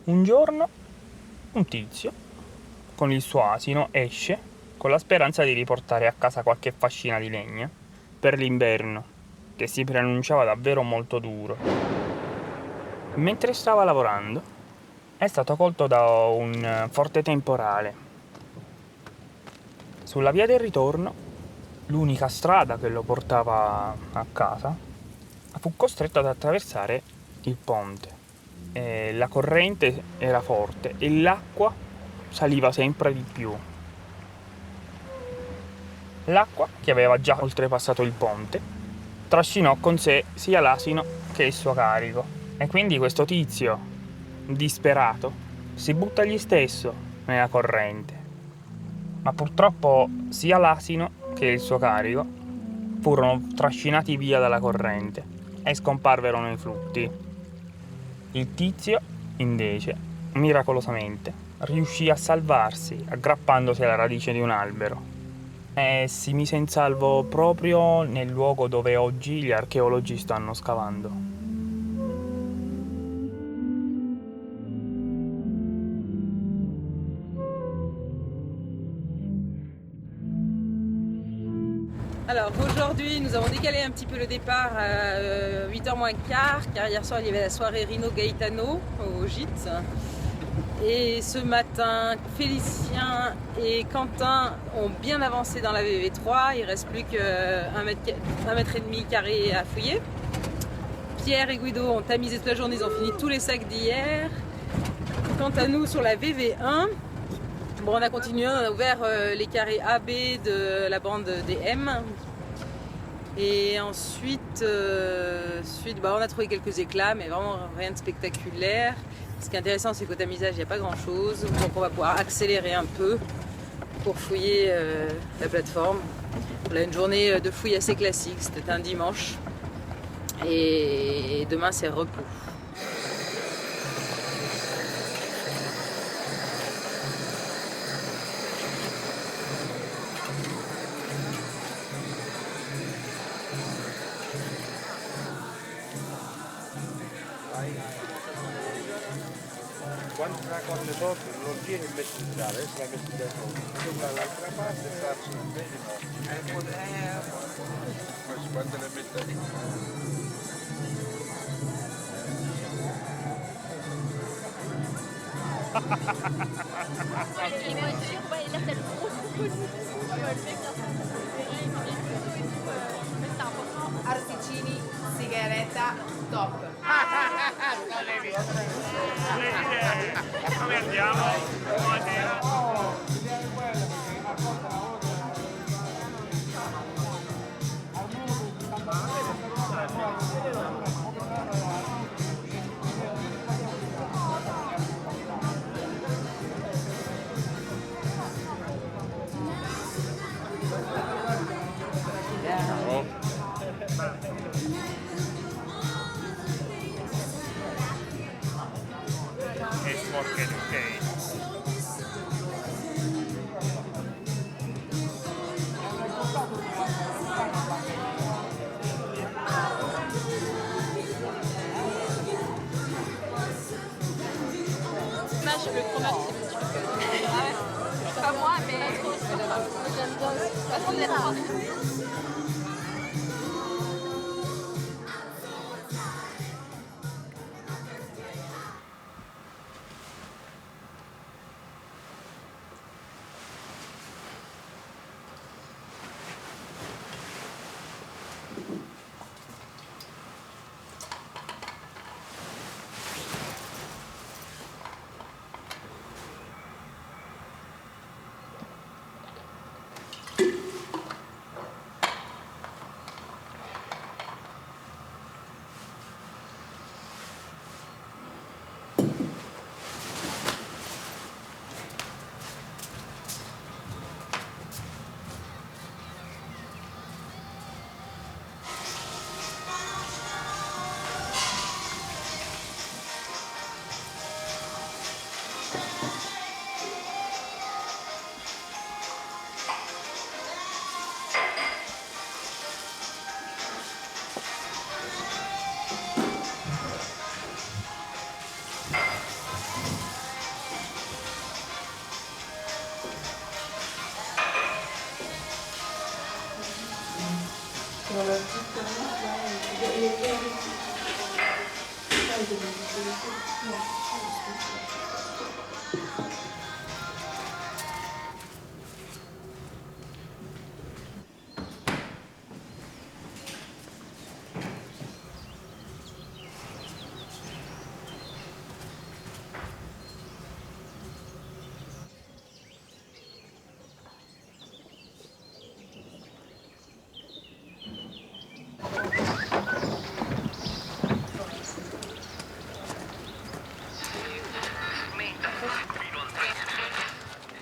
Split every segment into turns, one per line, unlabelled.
Un giorno un tizio con il suo asino esce con la speranza di riportare a casa qualche fascina di legna per l'inverno, che si preannunciava davvero molto duro. Mentre stava lavorando è stato colto da un forte temporale. Sulla via del ritorno, l'unica strada che lo portava a casa, fu costretto ad attraversare il ponte. La corrente era forte e l'acqua saliva sempre di più. L'acqua, che aveva già oltrepassato il ponte, trascinò con sé sia l'asino che il suo carico. E quindi questo tizio, disperato, si butta egli stesso nella corrente. Ma purtroppo sia l'asino che il suo carico furono trascinati via dalla corrente e scomparvero nei flutti. Il tizio, invece, miracolosamente, riuscì a salvarsi aggrappandosi alla radice di un albero e si mise in salvo proprio nel luogo dove oggi gli archeologi stanno scavando.
Alors aujourd'hui, nous avons décalé un petit peu le départ à 8h moins quart, car hier soir il y avait la soirée Rino Gaetano au gîte. Et ce matin, Félicien et Quentin ont bien avancé dans la VV3, il ne reste plus qu'un mètre et demi carré à fouiller. Pierre et Guido ont tamisé toute la journée, ils ont fini tous les sacs d'hier. Quant à nous, sur la VV1, bon, on a continué, on a ouvert les carrés AB de la bande des M. Et ensuite, on a trouvé quelques éclats, mais vraiment rien de spectaculaire. Ce qui est intéressant, c'est qu'au tamisage, il n'y a pas grand-chose. Donc on va pouvoir accélérer un peu pour fouiller la plateforme. On a une journée de fouille assez classique, c'était un dimanche. Et demain, c'est repos.
Quando la corre sotto non tieni e metti in sale, adesso la metti dentro, sopra l'altra parte e faccio un bene poi quando le metti
Articini, sigaretta, top.
Come andiamo? Buonasera. È sporca, ok.
Le fromage, c'est un petit peu. Ah ouais. Pas moi, mais j'aime bien. Parce qu'on est là.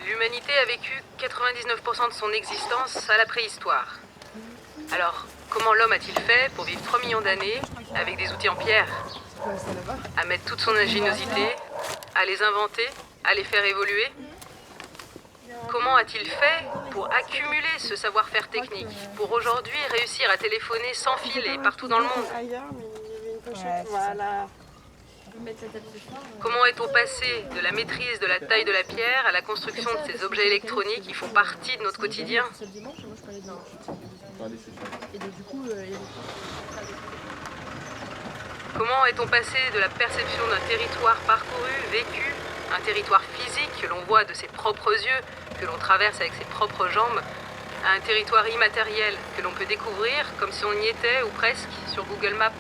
L'humanité a vécu 99% de son existence à la préhistoire. Alors, comment l'homme a-t-il fait pour vivre 3 millions d'années avec des outils en pierre? À mettre toute son ingéniosité, à les inventer, à les faire évoluer? Comment a-t-il fait pour accumuler ce savoir-faire technique, pour aujourd'hui réussir à téléphoner sans fil et partout dans le monde? Comment est-on passé de la maîtrise de la taille de la pierre à la construction de ces objets électroniques qui font partie de notre quotidien? Comment est-on passé de la perception d'un territoire parcouru, vécu, un territoire physique que l'on voit de ses propres yeux, que l'on traverse avec ses propres jambes, à un territoire immatériel que l'on peut découvrir comme si on y était ou presque sur Google Maps?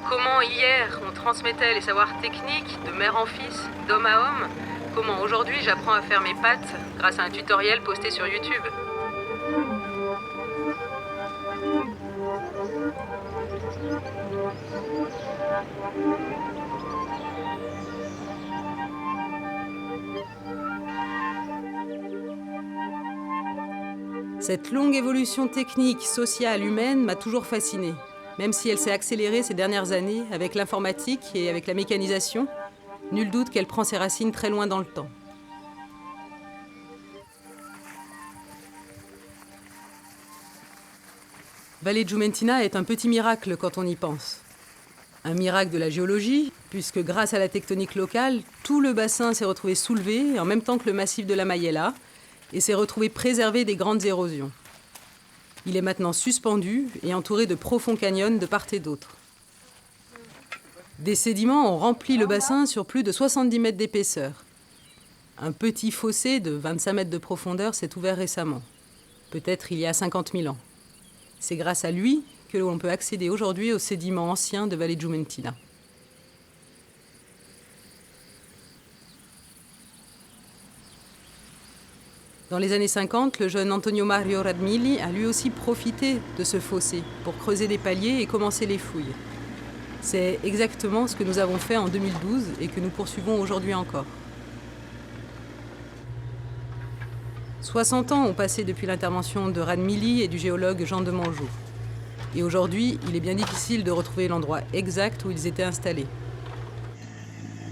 Comment hier on transmettait les savoirs techniques de mère en fils, d'homme à homme? Comment aujourd'hui j'apprends à faire mes pâtes grâce à un tutoriel posté sur YouTube? Cette longue évolution technique, sociale, humaine m'a toujours fascinée. Même si elle s'est accélérée ces dernières années avec l'informatique et avec la mécanisation, nul doute qu'elle prend ses racines très loin dans le temps. Valle Giumentina est un petit miracle quand on y pense. Un miracle de la géologie, puisque grâce à la tectonique locale, tout le bassin s'est retrouvé soulevé en même temps que le massif de la Maiella et s'est retrouvé préservé des grandes érosions. Il est maintenant suspendu et entouré de profonds canyons de part et d'autre. Des sédiments ont rempli le bassin sur plus de 70 mètres d'épaisseur. Un petit fossé de 25 mètres de profondeur s'est ouvert récemment, peut-être il y a 50 000 ans. C'est grâce à lui que l'on peut accéder aujourd'hui aux sédiments anciens de Valle Giumentina. Dans les années 50, le jeune Antonio Mario Radmilli a lui aussi profité de ce fossé pour creuser des paliers et commencer les fouilles. C'est exactement ce que nous avons fait en 2012 et que nous poursuivons aujourd'hui encore. 60 ans ont passé depuis l'intervention de Radmilli et du géologue Jean de Mongeau. Et aujourd'hui, il est bien difficile de retrouver l'endroit exact où ils étaient installés.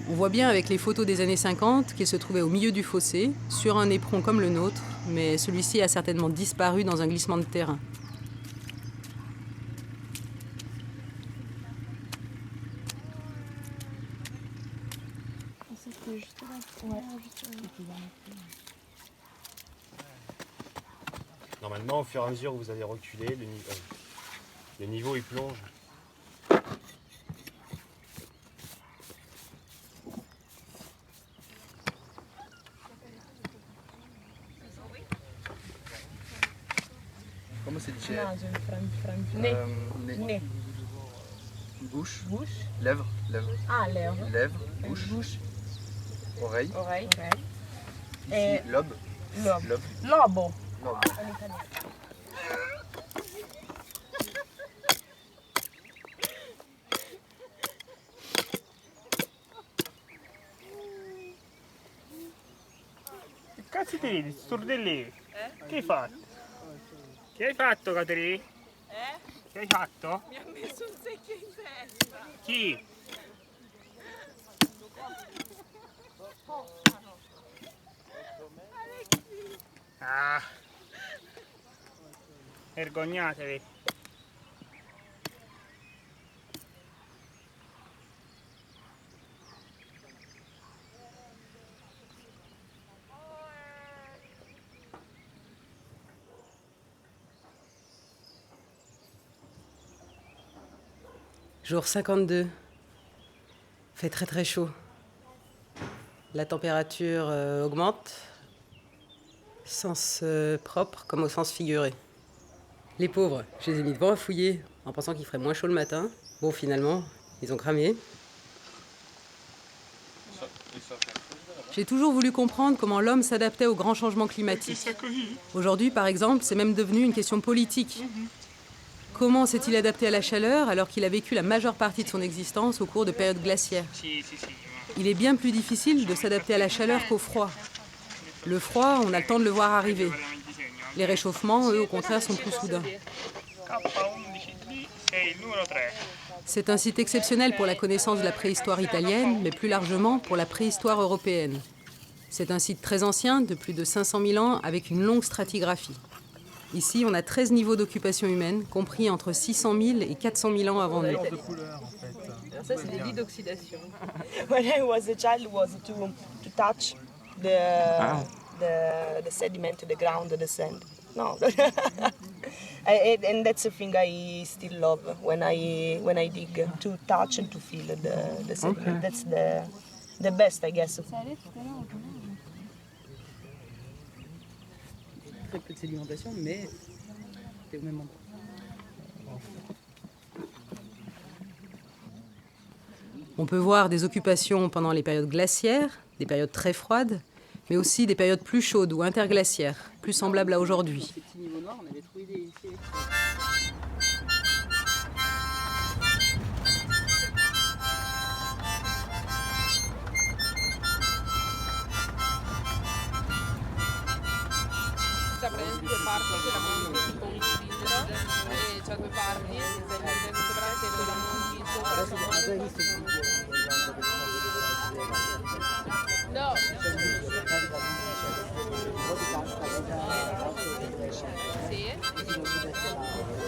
On voit bien avec les photos des années 50 qu'ils se trouvaient au milieu du fossé, sur un éperon comme le nôtre, mais celui-ci a certainement disparu dans un glissement de terrain.
Normalement, au fur et à mesure où vous allez reculer, le niveau il plonge.
Come si dice?
Naso, nez.
Bouche.
Bouche.
Lèvres. Lèvres.
Ah, lèvres.
Lèvres. Bouche.
Bouche.
Oreille.
Oreille.
Ici, lobe.
Lobe.
Lobe.
Lobo.
Lobe.
En italiano.
Che cazzo ti ridi, stordellini? Che hai fatto? Che hai fatto, Caterina? Che hai fatto?
Mi ha messo un secchio in testa.
Chi? Ah, vergognatevi.
Jour 52. Fait très très chaud. La température augmente, sens propre comme au sens figuré. Les pauvres, je les ai mis devant à fouiller en pensant qu'il ferait moins chaud le matin. Bon, finalement, ils ont cramé. J'ai toujours voulu comprendre comment l'homme s'adaptait aux grands changements climatiques. Aujourd'hui, par exemple, c'est même devenu une question politique. Comment s'est-il adapté à la chaleur alors qu'il a vécu la majeure partie de son existence au cours de périodes glaciaires ? Il est bien plus difficile de s'adapter à la chaleur qu'au froid. Le froid, on a le temps de le voir arriver. Les réchauffements, eux, au contraire, sont plus soudains. C'est un site exceptionnel pour la connaissance de la préhistoire italienne, mais plus largement pour la préhistoire européenne. C'est un site très ancien, de plus de 500 000 ans, avec une longue stratigraphie. Ici, on a 13 niveaux d'occupation humaine, compris entre 600 000 et 400 000 ans avant nous.
Alors ça, c'est des lits d'oxydation.
When I was a child was to touch the sediment, the ground, the sand. No. And that's a thing I still love when I dig, to touch and to feel the sediment. Okay. That's the best, I guess.
Très peu de sédimentation, mais c'est au même endroit. On peut voir des occupations pendant les périodes glaciaires, des périodes très froides, mais aussi des périodes plus chaudes ou interglaciaires, plus semblables à aujourd'hui. Ces petits niveaux noirs, on avait trouvé des...
Prendi due parti della monti con un cilindro e c'ha due parti, sopra la No. Sì.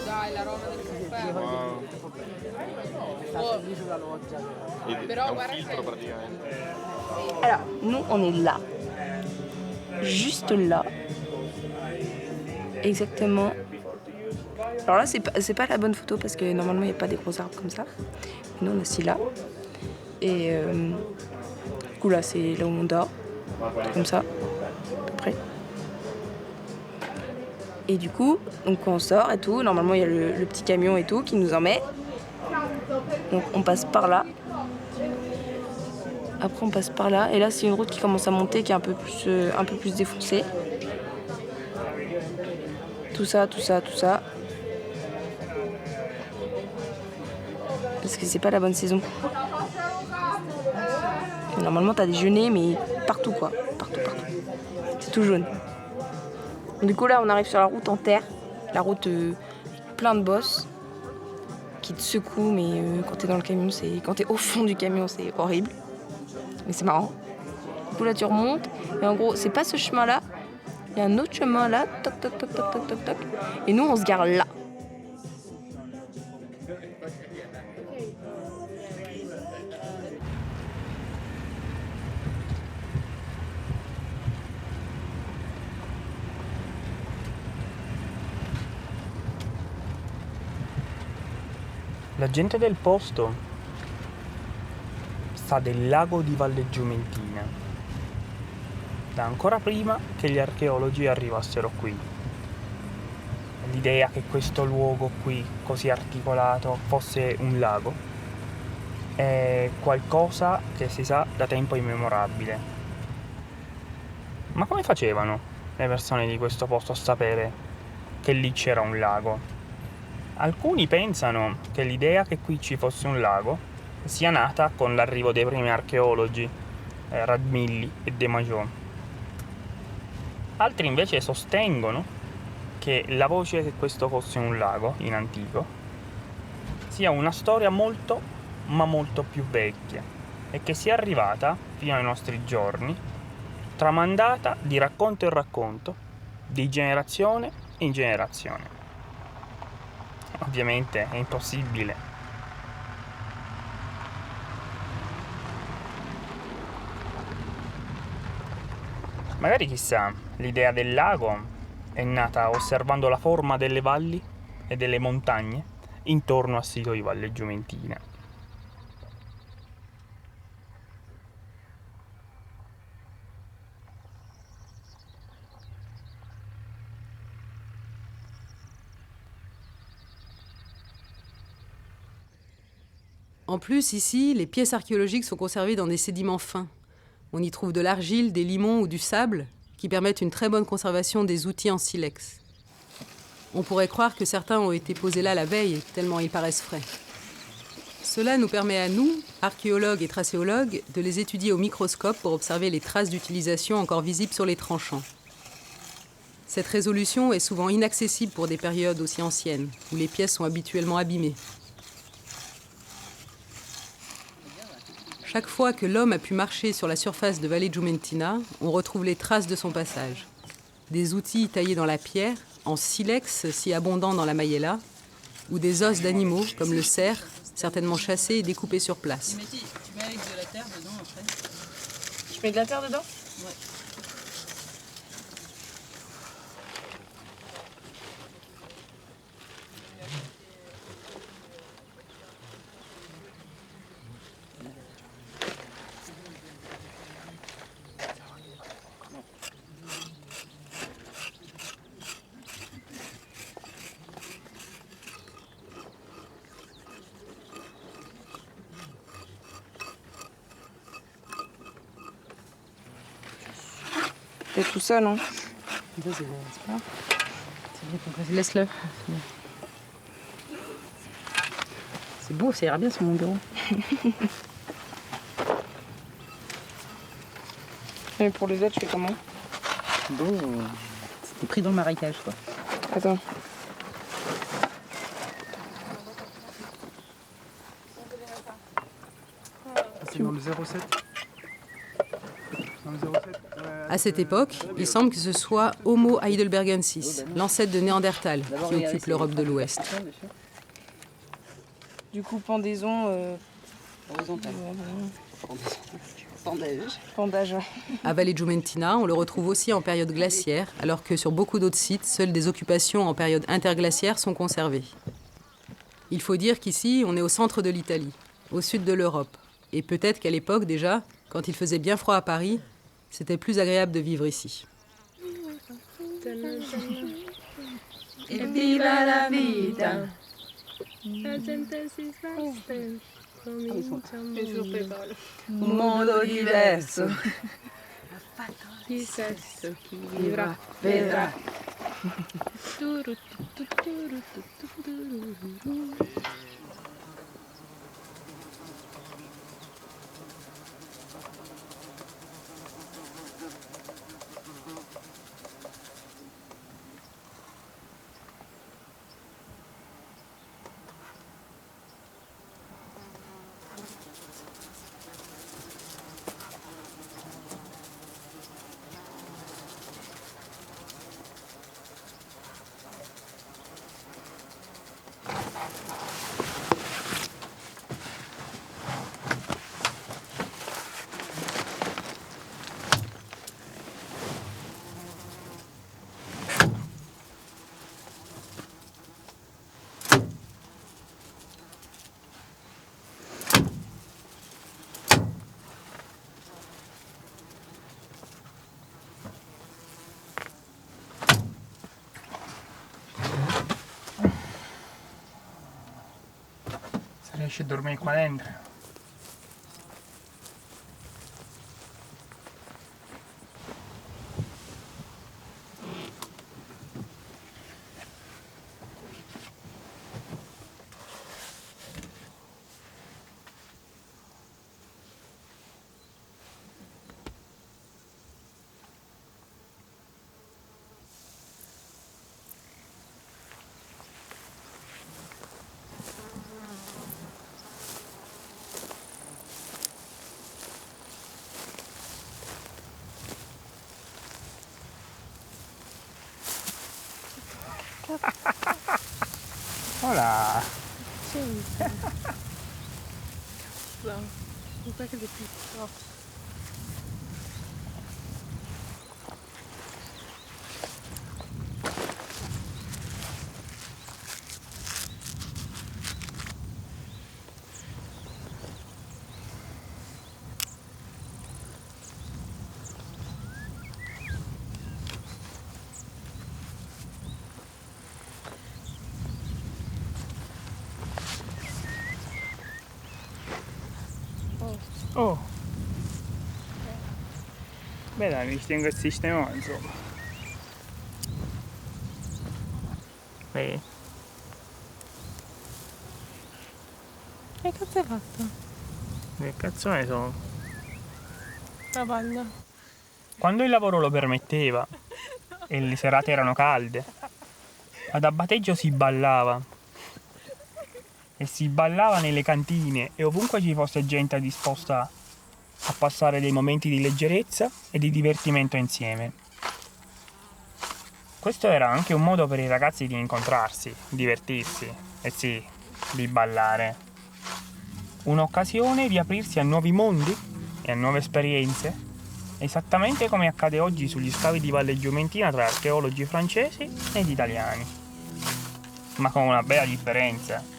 Dai, la roba del caffè. Oh. Però guarda che...
Alors, nous, on est là. Juste là. Exactement. Alors là, c'est pas la bonne photo parce que normalement, il n'y a pas des gros arbres comme ça. Nous, on est assis là. Et du coup, là, c'est là où on dort. Comme ça, à peu près. Et du coup, donc quand on sort et tout, normalement, il y a le petit camion et tout qui nous en met. Donc, on passe par là. Après, on passe par là. Et là, c'est une route qui commence à monter, qui est un peu plus défoncée. Tout ça. Parce que c'est pas la bonne saison. Et normalement, t'as des genêts, mais partout, quoi. Partout. C'est tout jaune. Du coup, là, on arrive sur la route en terre. La route avec plein de bosses qui te secouent, mais quand t'es dans le camion, quand t'es au fond du camion, c'est horrible. Mais c'est marrant. Du coup, là, tu remontes. Et en gros, c'est pas ce chemin-là. Il y a un autre chemin là, toc. Et nous, on se gare là.
La gente del posto sa del lago di Valle Giumentina, da ancora prima che gli archeologi arrivassero qui. L'idea che questo luogo qui, così articolato, fosse un lago è qualcosa che si sa da tempo immemorabile. Ma come facevano le persone di questo posto a sapere che lì c'era un lago? Alcuni pensano che l'idea che qui ci fosse un lago sia nata con l'arrivo dei primi archeologi, Radmilli e De Major. Altri invece sostengono che la voce che questo fosse un lago in antico sia una storia molto, ma molto più vecchia e che sia arrivata fino ai nostri giorni, tramandata di racconto in racconto, di generazione in generazione. Ovviamente è impossibile. Magari chissà, l'idea del lago è nata osservando la forma delle valli e delle montagne intorno al sito di Valle Giumentina.
En plus, ici, les pièces archéologiques sont conservées dans des sédiments fins. On y trouve de l'argile, des limons ou du sable qui permettent une très bonne conservation des outils en silex. On pourrait croire que certains ont été posés là la veille, tellement ils paraissent frais. Cela nous permet à nous, archéologues et tracéologues, de les étudier au microscope pour observer les traces d'utilisation encore visibles sur les tranchants. Cette résolution est souvent inaccessible pour des périodes aussi anciennes, où les pièces sont habituellement abîmées. Chaque fois que l'homme a pu marcher sur la surface de Valle Giumentina, on retrouve les traces de son passage. Des outils taillés dans la pierre, en silex si abondant dans la Mayella, ou des os d'animaux comme le cerf, certainement chassés et découpés sur place. Tu mets avec de la terre dedans après.
Je mets de la terre dedans?
Ouais.
T'es tout seul, hein?
C'est bien, laisse-le. C'est beau, ça ira bien sur mon bureau.
Et pour les autres, tu fais comment?
Beau, c'était pris dans le marécage, quoi.
Attends.
C'est dans le 07. Dans le 07.
À cette époque, il semble que ce soit Homo heidelbergensis, l'ancêtre de Néandertal, qui occupe l'Europe de l'Ouest.
Du coup, pendaison... Pendage.
À Valle Giumentina, on le retrouve aussi en période glaciaire, alors que sur beaucoup d'autres sites, seules des occupations en période interglaciaire sont conservées. Il faut dire qu'ici, on est au centre de l'Italie, au sud de l'Europe. Et peut-être qu'à l'époque déjà, quand il faisait bien froid à Paris, c'était plus agréable de vivre ici.
Viva la vida.
Un mondo diverso.
Chissà chi vivrà, vedrà.
Riesci a dormire qua dentro? Hola! Oh! Beh dai, mi tengo il sistema, insomma. Vedi?
Che cazzo hai fatto?
Che cazzo ne so?
La palla.
Quando il lavoro lo permetteva e le serate erano calde, ad Abbateggio si ballava. E si ballava nelle cantine e ovunque ci fosse gente disposta a passare dei momenti di leggerezza e di divertimento insieme. Questo era anche un modo per i ragazzi di incontrarsi, divertirsi e sì, di ballare. Un'occasione di aprirsi a nuovi mondi e a nuove esperienze, esattamente come accade oggi sugli scavi di Valle Giumentina tra archeologi francesi ed italiani. Ma con una bella differenza.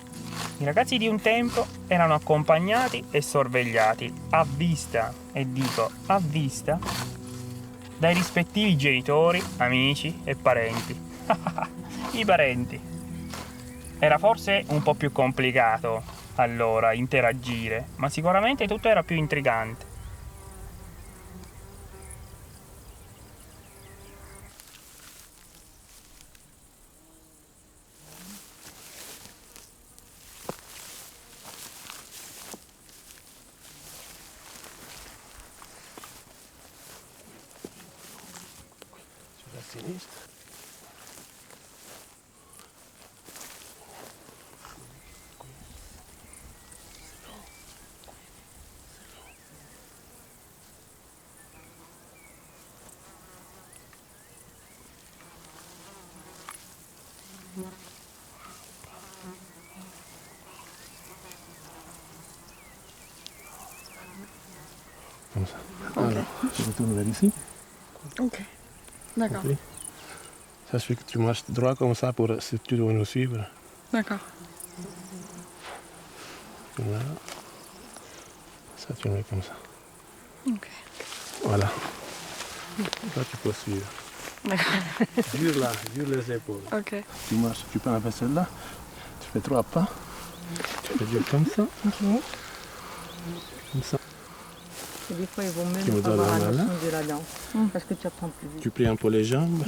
I ragazzi di un tempo erano accompagnati e sorvegliati a vista, e dico a vista, dai rispettivi genitori, amici e parenti. I parenti. Era forse un po' più complicato allora interagire, ma sicuramente tutto era più intrigante.
Sulla sinistra. Comme ça. Alors, tu retournes vers ici.
Ok. D'accord.
Compris. Ça fait que tu marches droit comme ça pour si tu dois nous suivre.
D'accord.
Là. Ça, tu le mets comme ça.
Ok.
Voilà. Là, tu peux suivre. Dure là, dure les épaules.
Ok.
Tu marches, tu prends la vaisselle là, tu fais 3 pas, tu fais dur comme ça. Comme ça.
Et des fois, ils vont même
Tu me
pas
donnes
avoir
la
la
main là.
notion de la danse. Parce que tu apprends plus vite.
Tu plies un peu les jambes,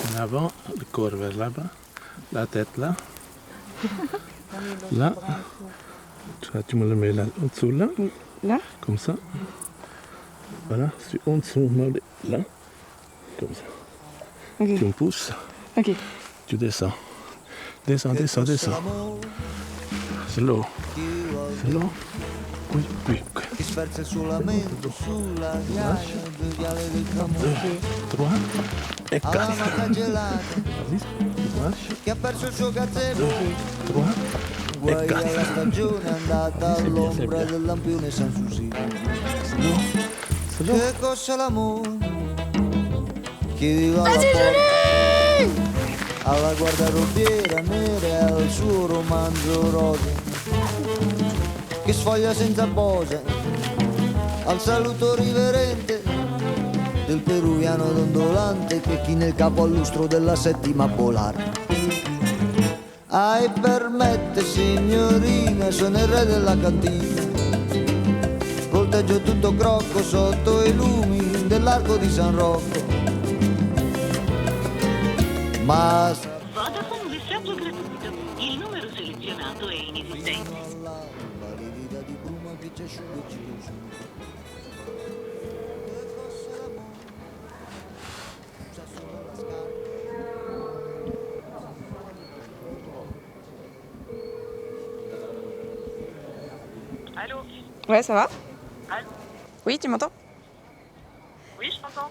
en avant, le corps vers là-bas, la tête là. Là. Tu me le mets là, en dessous là.
Là?
Comme ça. Voilà, en dessous, là. Comme ça.
Ok.
Tu me pousses,
Ok.
tu descends. Descends, descends, descends. Slow. Slow. Oui, oui.
Ti sferza il suo lamento sulla ghiaia del viale del Camone.
3 e
Alla
carica.
matta gelata
Marche.
che ha perso il suo gazebo.
3
Guai
e
alla
carica.
stagione è andata all'ombra del lampione San Susino. Che cos'è l'amore? Chiedeva alla porta alla guardarobiera nera e al suo romanzo rosa che sfoglia senza pose al saluto riverente del peruviano dondolante che china il capo al lustro della settima polare. Ai permette signorina, sono il re della cantina, volteggio tutto crocco sotto i lumi dell'arco di San Rocco. Ma
Vodafone messaggio gratuito. Il numero selezionato è inesistente.
Allô?
Ouais, ça va?
Allô?
Oui, tu m'entends?
Oui, je t'entends.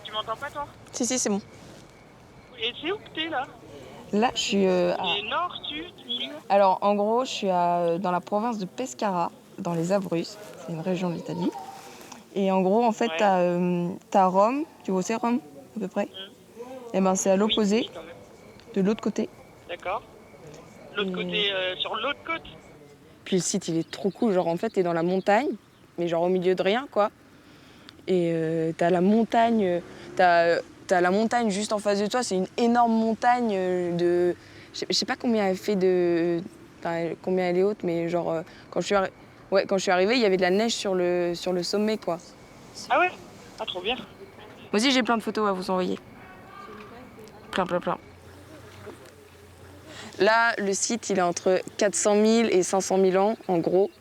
Tu m'entends pas, toi?
Si, c'est bon.
Et c'est où que t'es, là?
Là, je suis à...
Et nord, sud, île?
Alors, en gros, je suis dans la province de Pescara, dans les Abruzzes. C'est une région de l'Italie. Et en gros, en fait,
Ouais.
t'as Rome. Tu vois où c'est, Rome, à peu près? Et ben, c'est à l'opposé,
Oui, quand même.
de l'autre côté.
D'accord. L'autre côté, sur l'autre côte?
Puis le site, il est trop cool. Genre, en fait, t'es dans la montagne, mais genre au milieu de rien, quoi. Et t'as la montagne... T'as la montagne juste en face de toi. C'est une énorme montagne Je sais pas combien elle fait de... Enfin, combien elle est haute, mais genre... quand je suis Ouais, quand je suis arrivée, il y avait de la neige sur le sommet, quoi.
Ah ouais? Ah, trop bien.
Moi aussi, j'ai plein de photos à vous envoyer. Plein. Là, le site, il est entre 400 000 et 500 000 ans, en gros,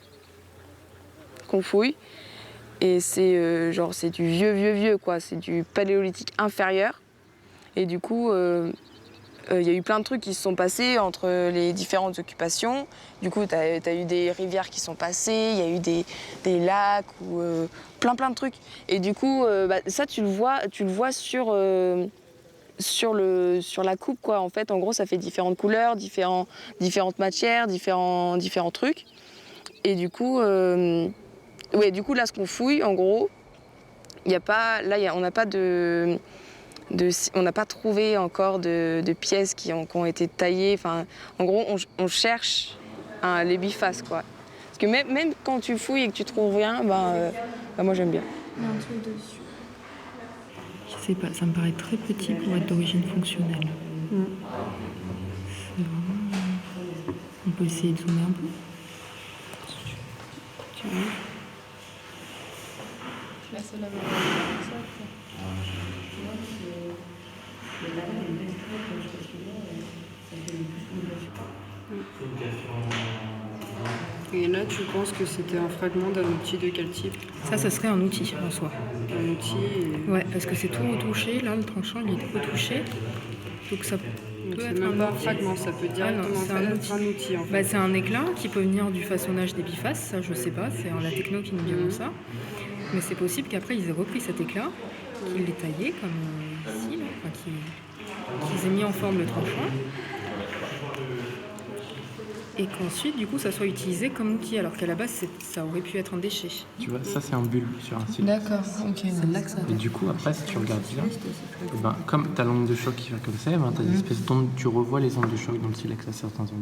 qu'on fouille. Et c'est c'est du vieux, quoi. C'est du paléolithique inférieur. Et du coup, y a eu plein de trucs qui se sont passés entre les différentes occupations. Du coup, t'as eu des rivières qui sont passées, il y a eu des lacs, ou plein de trucs. Et du coup, ça, tu le vois sur la coupe, quoi. En fait, en gros, ça fait différentes couleurs, différentes matières, différents trucs. Et du coup, là, ce qu'on fouille, en gros, on n'a pas on n'a pas trouvé encore de pièces qui ont été taillées. Enfin, en gros, on cherche les bifaces, quoi. Parce que même quand tu fouilles et que tu trouves rien, moi j'aime bien.
Il y a un truc dessus. Je sais pas, ça me paraît très petit pour être d'origine fonctionnelle. C'est vraiment... On peut essayer de zoomer un peu. Tu vois ?
Là, c'est la même
Et là, tu penses que c'était un fragment d'un outil de quel type?
Ça serait un outil en soi.
Un outil
Ouais, parce que c'est tout retouché. Là, le tranchant, il est retouché. Donc ça peut être
même pas un fragment, ça peut directement
c'est un
outil en fait.
C'est un éclat qui peut venir du façonnage des bifaces, ça je sais pas, c'est la techno qui nous diront ça. Mais c'est possible qu'après ils aient repris cet éclat, qu'ils l'aient taillé comme ici, là, qu'ils aient mis en forme le tranchant. Et qu'ensuite, du coup, ça soit utilisé comme outil, alors qu'à la base, ça aurait pu être un déchet.
Tu vois, ça c'est un bulbe sur un site.
D'accord, ok. C'est là que ça
Et du coup, après, si tu regardes bien, comme ta l'onde de choc qui va comme ça, t'as des espèces d'ondes, tu revois les ondes de choc dans le silex à certains endroits.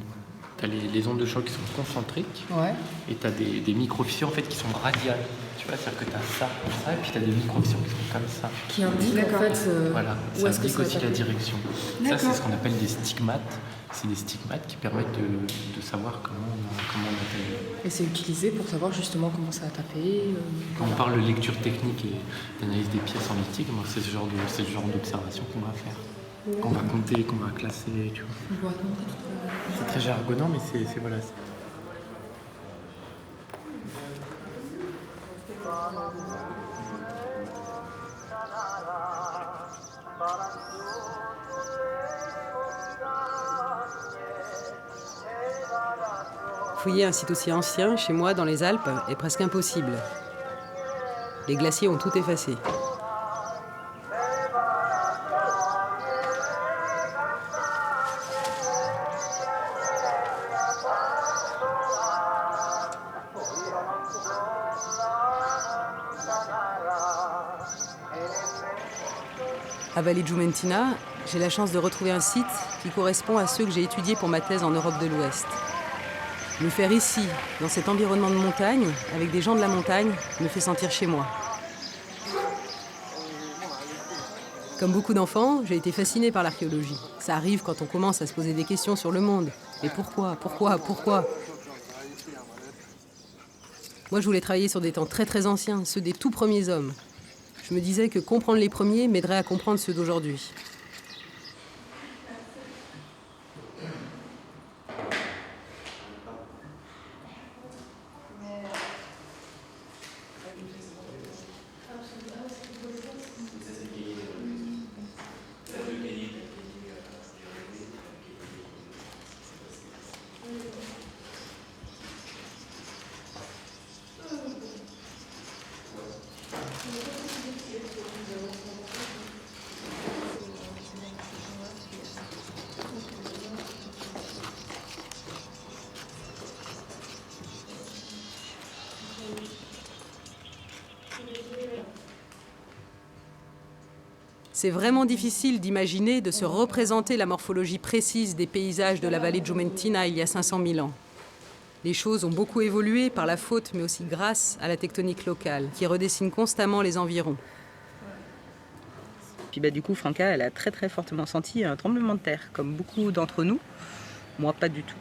T'as les ondes de choc qui sont concentriques, et t'as des micro-fissures en fait qui sont radiales. Tu vois, c'est-à-dire que t'as ça, comme ça, et puis t'as des micro-fissures qui sont comme ça.
Qui indiquent en fait
voilà, ça indique aussi la direction. Ça, c'est ce qu'on appelle des stigmates. C'est des stigmates qui permettent de savoir comment on a taillé.
Et c'est utilisé pour savoir justement comment ça a tapé
Quand on parle de lecture technique et d'analyse des pièces en lithique, c'est ce genre d'observation qu'on va faire. Qu'on va compter, qu'on va classer, tu vois. C'est très jargonnant, mais c'est voilà.
Fouiller un site aussi ancien, chez moi, dans les Alpes, est presque impossible. Les glaciers ont tout effacé. À Valle Giumentina, j'ai la chance de retrouver un site qui correspond à ceux que j'ai étudiés pour ma thèse en Europe de l'Ouest. Le faire ici, dans cet environnement de montagne, avec des gens de la montagne, me fait sentir chez moi. Comme beaucoup d'enfants, j'ai été fascinée par l'archéologie. Ça arrive quand on commence à se poser des questions sur le monde. Mais pourquoi ? Moi, je voulais travailler sur des temps très très anciens, ceux des tout premiers hommes. Je me disais que comprendre les premiers m'aiderait à comprendre ceux d'aujourd'hui. C'est vraiment difficile d'imaginer, de se représenter la morphologie précise des paysages de la vallée de Giumentina il y a 500 000 ans. Les choses ont beaucoup évolué par la faute, mais aussi grâce à la tectonique locale, qui redessine constamment les environs.
Puis du coup, Franca, elle a très très fortement senti un tremblement de terre, comme beaucoup d'entre nous. Moi, pas du tout.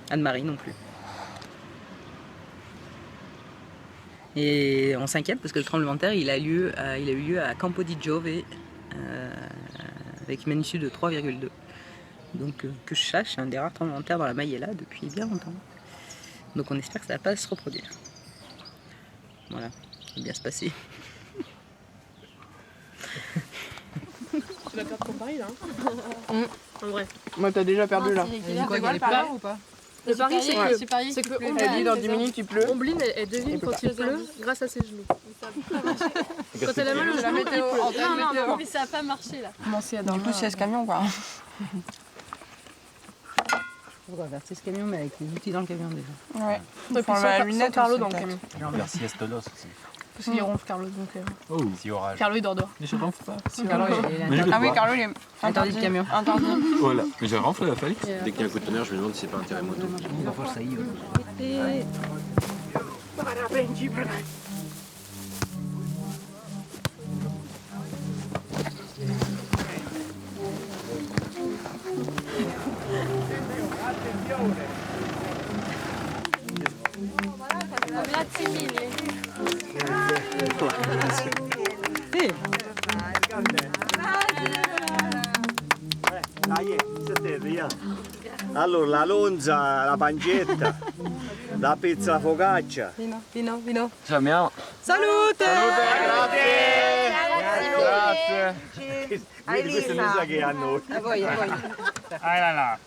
Anne-Marie non plus. Et en 5e, parce que le tremblement de terre, il a eu lieu à Campo di Giove, avec une magnitude de 3,2. Donc que je sache, c'est un des rares tremblements de terre dans la Mayella depuis bien longtemps. Donc on espère que ça ne va pas se reproduire. Voilà, ça va bien se passer.
Tu vas perdre ton pari là En vrai.
Moi t'as déjà perdu là.
C'est quoi le pari ou pas Le pari c'est que
Elle dit dans 10 minutes il pleut.
Ombline elle devine quand il pleut grâce à ses genoux. Quand elle a mal au genou, il pleut. Non, mais ça n'a pas marché là.
Du coup c'est ce camion quoi.
On va verser ce camion mais avec les outils dans le camion déjà.
Ouais. Il faut enlever la lunette Carlo dans le camion.
Vers Siestos aussi.
Parce qu'il ronfle Carlo donc.
Si orage.
Carlo il dort dehors.
Mais je ronfle pas.
Ah oui Carlo il est
interdit de camion.
Interdit.
Voilà, mais je ronfle la Félix.
Dès qu'il y a un coup de tonnerre, je me demande si c'est pas un terremoto. Parfois ça y est.
Grazie mille.
Dai, via. Allora, la lonza, la pancetta, la pizza, la focaccia.
Vino.
Ciao.
Salute!
Grazie. Vedi, questo non sa che hanno.
A voi.
Là.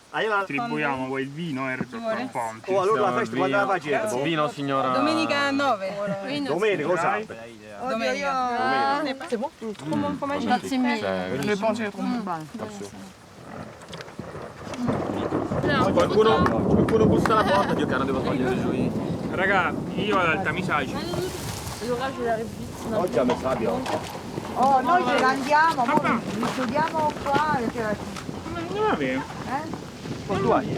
Distribuiamo poi il vino e il ponte.
Oh, allora la festa quando la facete?
Vino signora.
Domenica 9.
Domenica, cosa?
Domenica. C'est bon? Trop bon fromage.
Grazie mille.
Le pancetta è troppo buono.
Qualcuno bussa alla porta, io che non devo togliere giù.
Raga, io vado al tamisaggio.
L'orage arrive vite.
Oggi a messaggio.
Oh, noi ce la andiamo, li chiudiamo qua.
Non va bene.
Ma tu hai?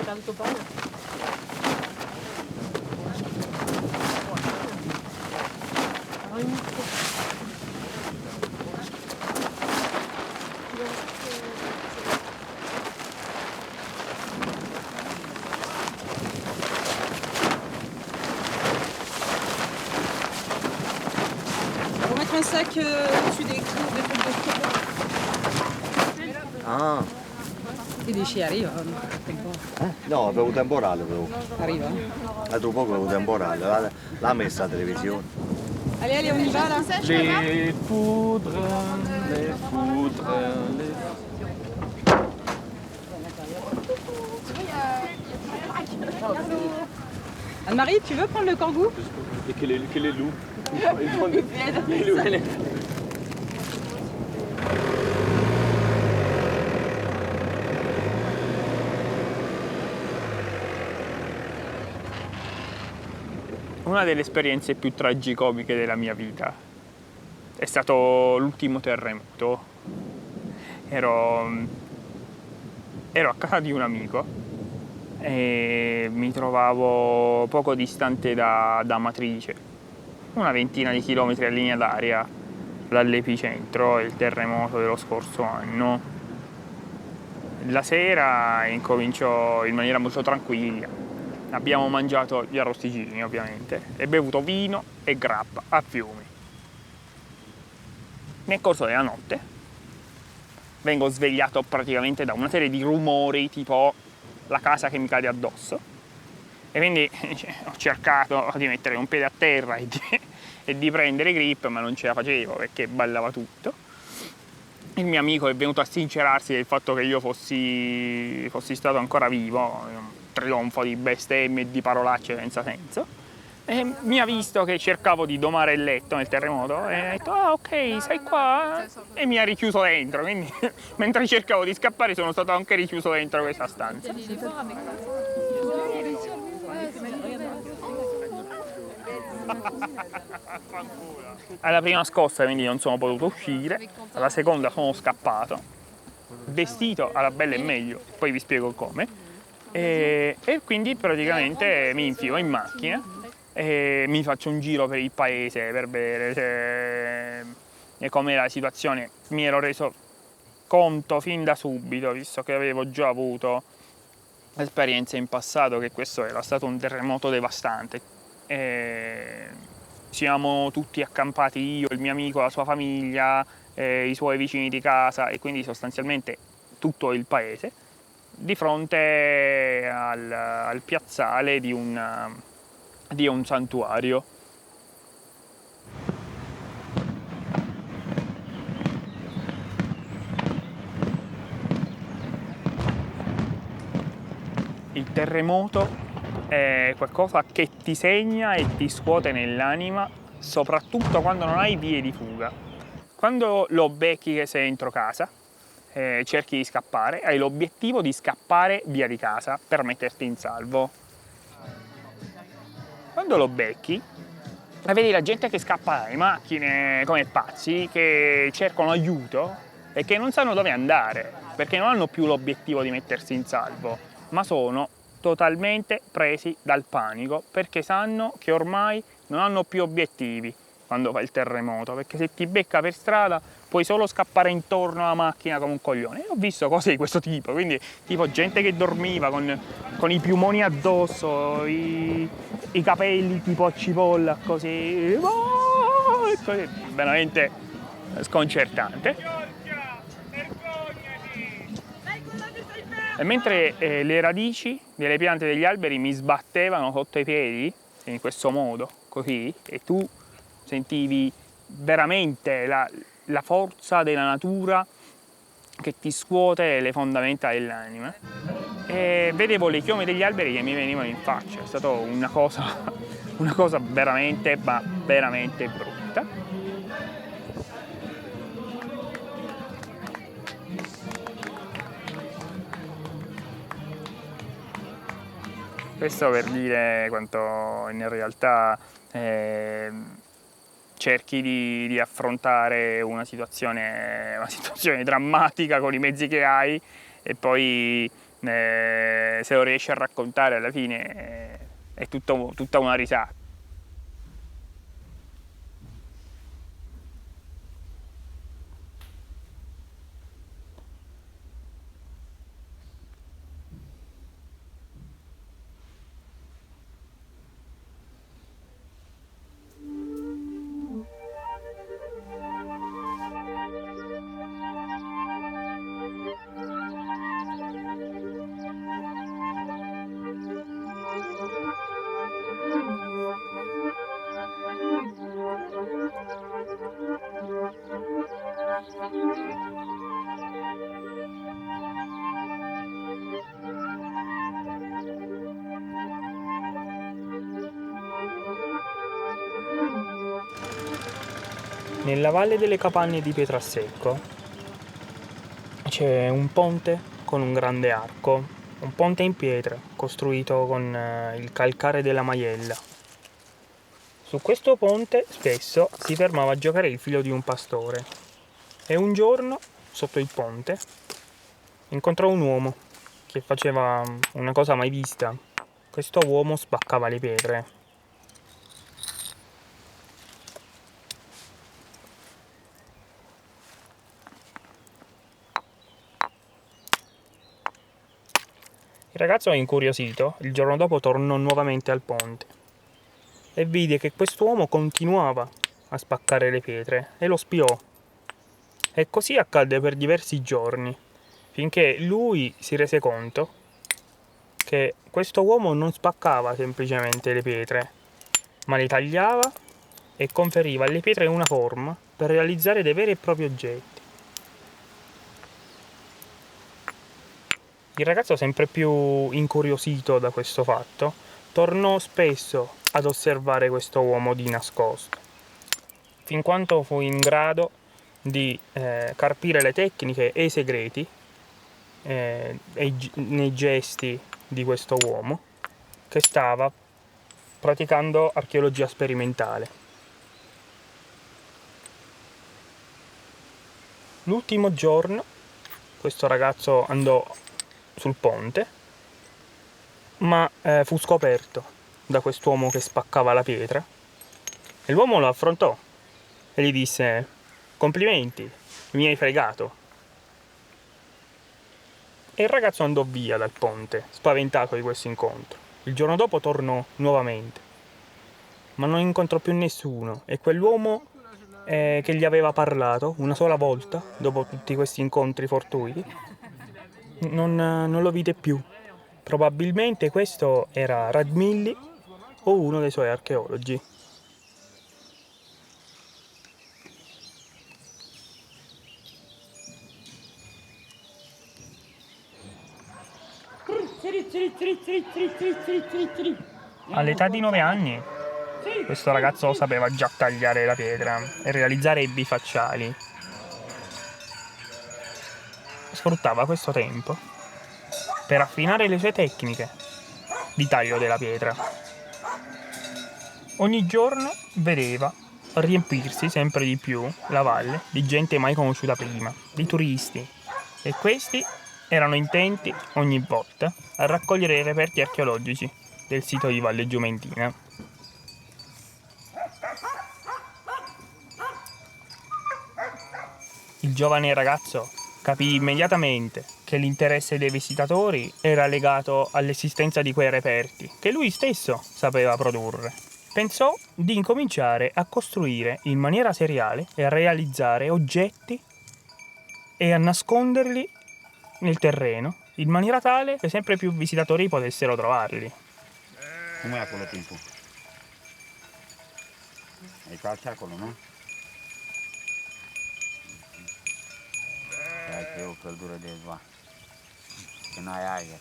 Tanto pane.
Pour mettre un sac au-dessus des trucs de
Ah.
I disci arriva?
No, avevo temporale avevo.
Arriva?
L'altro poco avevo temporale, l'ha messa la televisione.
Allez, on y va là.
Les foudres.
Anne-Marie, tu veux prendre le kangou?
Et quel est le loup?
Una delle esperienze più tragicomiche della mia vita è stato l'ultimo terremoto. Ero a casa di un amico e mi trovavo poco distante da Amatrice, una ventina di chilometri a linea d'aria dall'epicentro del terremoto dello scorso anno. La sera incominciò in maniera molto tranquilla. Abbiamo mangiato gli arrosticini ovviamente e bevuto vino e grappa a fiumi. Nel corso della notte vengo svegliato praticamente da una serie di rumori tipo la casa che mi cade addosso e quindi ho cercato di mettere un piede a terra e di prendere grip, ma non ce la facevo perché ballava tutto. Il mio amico è venuto a sincerarsi del fatto che io fossi stato ancora vivo, trionfo di bestemmie e di parolacce senza senso, e mi ha visto che cercavo di domare il letto nel terremoto e ha detto ah ok sei qua, e mi ha richiuso dentro, quindi mentre cercavo di scappare sono stato anche richiuso dentro questa stanza. Alla prima scossa quindi non sono potuto uscire, alla seconda sono scappato, vestito alla bella e meglio, poi vi spiego come. E quindi praticamente mi infilo in macchina e mi faccio un giro per il paese per vedere com'era la situazione. Mi ero reso conto fin da subito, visto che avevo già avuto esperienze in passato che questo era stato un terremoto devastante. Siamo tutti accampati, io, il mio amico, la sua famiglia, i suoi vicini di casa e quindi sostanzialmente tutto il paese di fronte al piazzale di un santuario. Il terremoto è qualcosa che ti segna e ti scuote nell'anima, soprattutto quando non hai vie di fuga. Quando lo becchi che sei dentro casa, cerchi di scappare, hai l'obiettivo di scappare via di casa per metterti in salvo. Quando lo becchi, vedi la gente che scappa dalle macchine come pazzi, che cercano aiuto e che non sanno dove andare, perché non hanno più l'obiettivo di mettersi in salvo, ma sono totalmente presi dal panico perché sanno che ormai non hanno più obiettivi quando fa il terremoto, perché se ti becca per strada puoi solo scappare intorno alla macchina come un coglione. E ho visto cose di questo tipo, quindi tipo gente che dormiva con i piumoni addosso, i capelli tipo a cipolla, così, veramente sconcertante. E mentre le radici delle piante degli alberi mi sbattevano sotto i piedi, in questo modo, così, e tu sentivi veramente la forza della natura che ti scuote le fondamenta dell'anima, e vedevo le chiome degli alberi che mi venivano in faccia. È stata una cosa veramente, ma veramente brutta. Questo per dire quanto in realtà cerchi di affrontare una situazione drammatica con i mezzi che hai e poi se lo riesci a raccontare alla fine è tutta una risata. Nella valle delle capanne di Pietrasecco c'è un ponte con un grande arco, un ponte in pietra costruito con il calcare della Maiella. Su questo ponte spesso si fermava a giocare il figlio di un pastore e un giorno, sotto il ponte, incontrò un uomo che faceva una cosa mai vista. Questo uomo spaccava le pietre. Il ragazzo, incuriosito, il giorno dopo tornò nuovamente al ponte e vide che quest'uomo continuava a spaccare le pietre e lo spiò. E così accadde per diversi giorni, finché lui si rese conto che questo uomo non spaccava semplicemente le pietre, ma le tagliava e conferiva alle pietre una forma per realizzare dei veri e propri oggetti. Il ragazzo, sempre più incuriosito da questo fatto, tornò spesso ad osservare questo uomo di nascosto, fin quanto fu in grado di carpire le tecniche e i segreti nei gesti di questo uomo che stava praticando archeologia sperimentale. L'ultimo giorno questo ragazzo andò sul ponte, ma fu scoperto da quest'uomo che spaccava la pietra e l'uomo lo affrontò e gli disse: complimenti, mi hai fregato. E il ragazzo andò via dal ponte, spaventato di questo incontro. Il giorno dopo tornò nuovamente, ma non incontrò più nessuno e quell'uomo che gli aveva parlato una sola volta, dopo tutti questi incontri fortuiti, non lo vide più. Probabilmente questo era Radmilli o uno dei suoi archeologi. All'età di 9 anni questo ragazzo sapeva già tagliare la pietra e realizzare i bifacciali. Sfruttava questo tempo per affinare le sue tecniche di taglio della pietra. Ogni giorno vedeva riempirsi sempre di più la valle di gente mai conosciuta prima, di turisti, e questi erano intenti ogni volta a raccogliere i reperti archeologici del sito di Valle Giumentina. Il giovane ragazzo capì immediatamente che l'interesse dei visitatori era legato all'esistenza di quei reperti che lui stesso sapeva produrre. Pensò di incominciare a costruire in maniera seriale e a realizzare oggetti e a nasconderli nel terreno in maniera tale che sempre più visitatori potessero trovarli.
Com'è quello tempo? Hai calciacolo, no? Che ho caldura del va. Che non hai aria.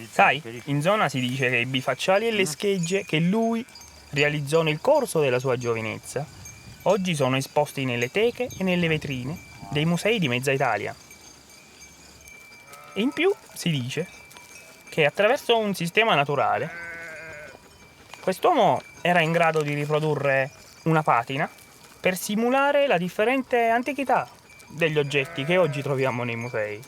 Sai, in zona si dice che i bifacciali e le schegge che lui realizzò nel corso della sua giovinezza oggi sono esposti nelle teche e nelle vetrine dei musei di mezza Italia. E in più si dice che attraverso un sistema naturale quest'uomo era in grado di riprodurre una patina per simulare la differente antichità degli oggetti che oggi troviamo nei musei.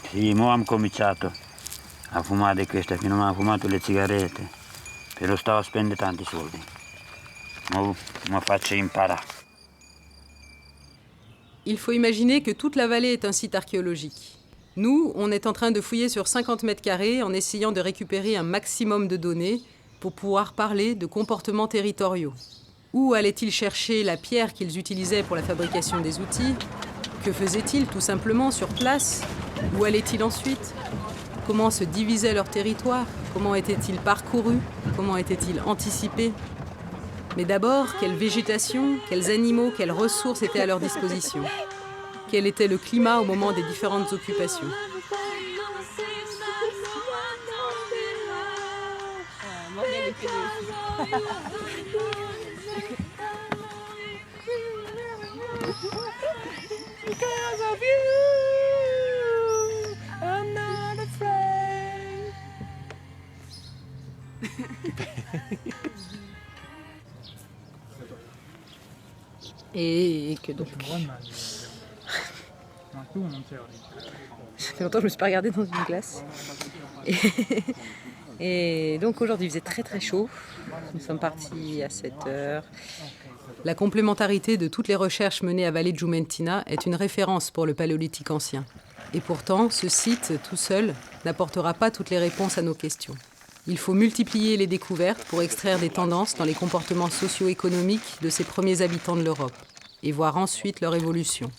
Sì, mo abbiamo cominciato a fumare questa, fino a abbiamo fumato le sigarette, però stavo a spendere tanti soldi. Ma faccio imparare.
Il faut imaginer que toute la vallée est un site archéologique. Nous, on est en train de fouiller sur 50 mètres carrés en essayant de récupérer un maximum de données pour pouvoir parler de comportements territoriaux. Où allaient-ils chercher la pierre qu'ils utilisaient pour la fabrication des outils? Que faisaient-ils tout simplement sur place? Où allaient-ils ensuite? Comment se divisaient leur territoire? Comment étaient-ils parcourus? Comment étaient-ils anticipés? Mais d'abord, quelle végétation, quels animaux, quelles ressources étaient à leur disposition? Quel était le climat au moment des différentes occupations?
Because of you, I'm not afraid.
Et que donc... Ça fait longtemps que je me suis pas regardée dans une glace. Et donc aujourd'hui il faisait très très chaud. Nous sommes partis à 7h. La complémentarité de toutes les recherches menées à Valle Giumentina est une référence pour le paléolithique ancien. Et pourtant, ce site, tout seul, n'apportera pas toutes les réponses à nos questions. Il faut multiplier les découvertes pour extraire des tendances dans les comportements socio-économiques de ces premiers habitants de l'Europe, et voir ensuite leur évolution.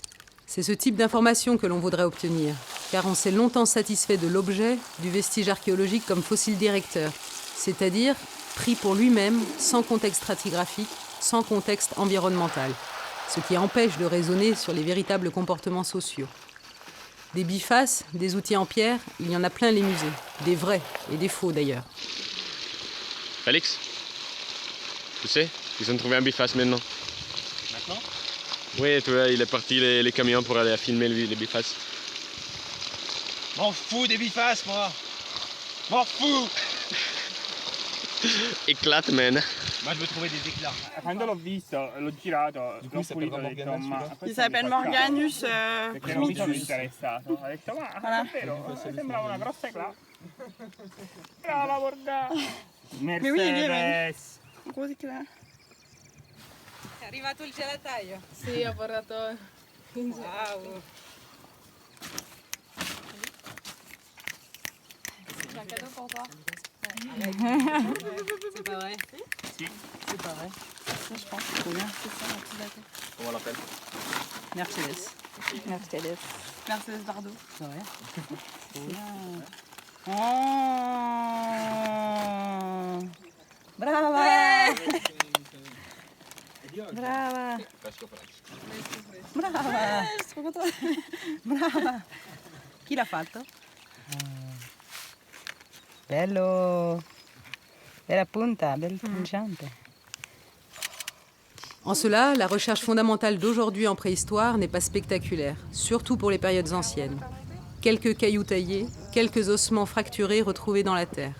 C'est ce type d'information que l'on voudrait obtenir, car on s'est longtemps satisfait de l'objet, du vestige archéologique comme fossile directeur, c'est-à-dire pris pour lui-même, sans contexte stratigraphique, sans contexte environnemental, ce qui empêche de raisonner sur les véritables comportements sociaux. Des bifaces, des outils en pierre, il y en a plein les musées, des vrais et des faux d'ailleurs.
Alex, tu sais, ils ont trouvé un biface maintenant.
Maintenant?
Oui, tu vois, il est parti les camions pour aller filmer les bifaces.
M'en fous des bifaces, moi! M'en fous!
Éclate, man! Moi je veux trouver des éclats.
Quando l'ho visto, l'ho girato, l'ho pulito, ho detto, ma
Il s'appelle Morganus
perché non mi sono
primitus.
interessato. Ho detto, ma
Voilà.
davvero, sembrava una grossa eclà. Brava, guarda.
Mais oui, il est
Mercedes.
Gros éclat.
È arrivato il gelataio.
Sì, ho portato...
Wow.
J'ai un cadeau pour toi.
C'est pas vrai?
Si.
C'est pas vrai.
Ça, je pense que c'est trop bien.
C'est ça, un petit bateau.
Comment on l'appelle?
Mercedes.
Mercedes.
Mercedes Bardot.
Ouais.
Oh. Brava! Brava! Brava! Sono contenta. Brava! Chi l'ha fatto? Bello! Bella punta, bel pungiante.
En cela, la recherche fondamentale d'aujourd'hui en préhistoire n'est pas spectaculaire, surtout pour les périodes anciennes. Quelques cailloux taillés, quelques ossements fracturés retrouvés dans la terre.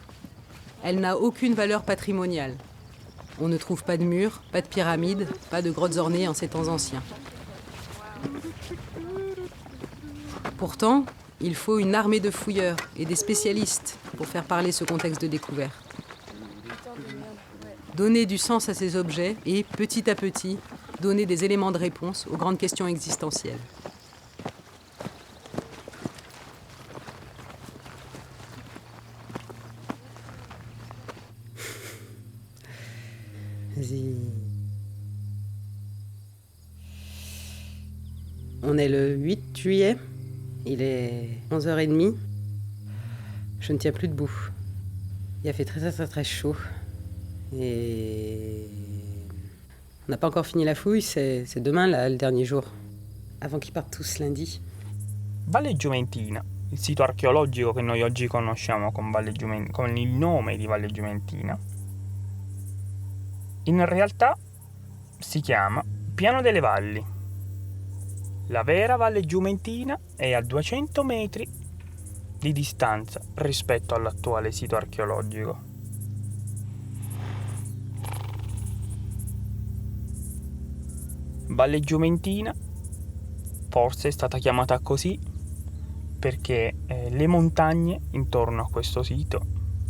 Elle n'a aucune valeur patrimoniale. On ne trouve pas de murs, pas de pyramides, pas de grottes ornées en ces temps anciens. Pourtant, il faut une armée de fouilleurs et des spécialistes pour faire parler ce contexte de découverte. Donner du sens à ces objets et, petit à petit, donner des éléments de réponse aux grandes questions existentielles. Vas-y. On est le 8 juillet. Il est 11h30. Je ne tiens plus debout. Il a fait très chaud. Et on n'a pas encore fini la fouille, c'est demain là, le dernier jour, avant qu'ils partent tous lundi.
Valle Giumentina, il sito archeologico che noi oggi conosciamo con il nome di Valle Giumentina, in realtà si chiama Piano delle Valli. La vera Valle Giumentina è a 200 metri di distanza rispetto all'attuale sito archeologico. Valle Giumentina forse è stata chiamata così perché le montagne intorno a questo sito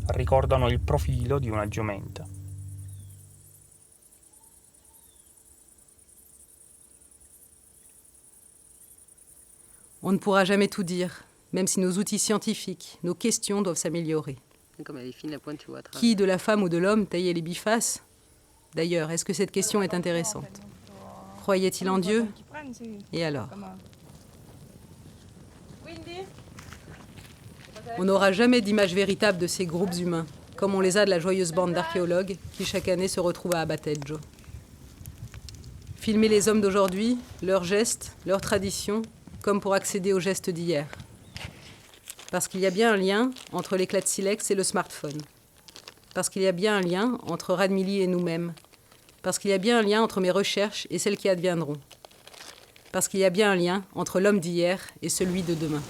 ricordano il profilo di una giumenta.
On ne pourra jamais tout dire, même si nos outils scientifiques, nos questions doivent s'améliorer.
Comme elle est fine, la pointe, tu vois.
Qui, de la femme ou de l'homme, taillait les bifaces? D'ailleurs, est-ce que cette question est intéressante? Croyait-il en Dieu? Et alors? On n'aura jamais d'image véritable de ces groupes humains, comme on les a de la joyeuse bande d'archéologues qui chaque année se retrouvent à Abateggio. Filmer les hommes d'aujourd'hui, leurs gestes, leurs traditions, comme pour accéder aux gestes d'hier. Parce qu'il y a bien un lien entre l'éclat de silex et le smartphone. Parce qu'il y a bien un lien entre Radmilly et nous-mêmes. Parce qu'il y a bien un lien entre mes recherches et celles qui adviendront. Parce qu'il y a bien un lien entre l'homme d'hier et celui de demain.